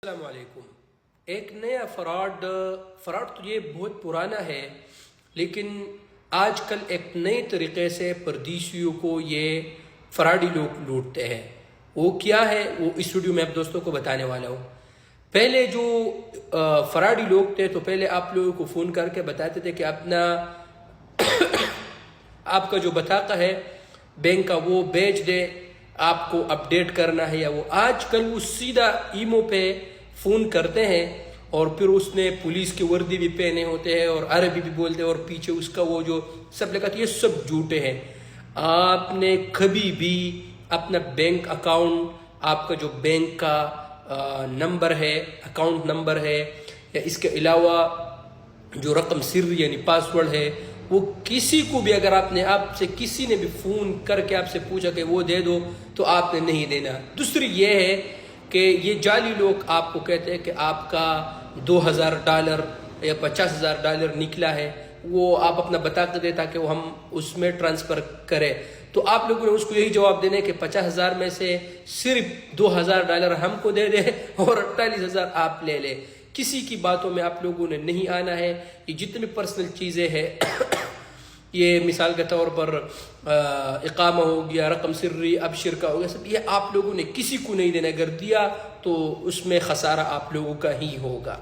السلام علیکم۔ ایک نیا فراڈ تو یہ بہت پرانا ہے، لیکن آج کل ایک نئے طریقے سے پردیسیوں کو یہ فراڈی لوگ لوٹتے ہیں۔ وہ کیا ہے وہ اس ویڈیو میں آپ دوستوں کو بتانے والا ہوں۔ پہلے جو فراڈی لوگ تھے تو پہلے آپ لوگوں کو فون کر کے بتاتے تھے کہ اپنا آپ کا جو بطاقہ ہے بینک کا وہ بیچ دے، آپ کو اپڈیٹ کرنا ہے یا وہ آج کل وہ سیدھا ایمو پہ فون کرتے ہیں اور پھر اس نے پولیس کی وردی بھی پہنے ہوتے ہیں اور عربی بھی بولتے ہیں اور پیچھے اس کا وہ جو سب لکھا تھا، یہ سب جھوٹے ہیں۔ آپ نے کبھی بھی اپنا بینک اکاؤنٹ، آپ کا جو بینک کا نمبر ہے، اکاؤنٹ نمبر ہے، یا اس کے علاوہ جو رقم سری یعنی پاسورڈ ہے، وہ کسی کو بھی اگر آپ سے کسی نے بھی فون کر کے آپ سے پوچھا کہ وہ دے دو تو آپ نے نہیں دینا۔ دوسری یہ ہے کہ یہ جعلی لوگ آپ کو کہتے ہیں کہ آپ کا $2000 یا $50,000 نکلا ہے، وہ آپ اپنا بتا کے دیں تاکہ وہ ہم اس میں ٹرانسفر کریں، تو آپ لوگوں نے اس کو یہی جواب دینے کہ 50,000 میں سے صرف $2000 ہم کو دے دیں اور 48,000 آپ لے لیں۔ کسی کی باتوں میں آپ لوگوں نے نہیں آنا ہے۔ یہ جتنی پرسنل چیزیں ہیں یہ مثال کے طور پر اقامہ ہو گیا، رقم سری، اب شرکہ ہو گیا، سب یہ آپ لوگوں نے کسی کو نہیں دینا۔ اگر دیا تو اس میں خسارہ آپ لوگوں کا ہی ہوگا۔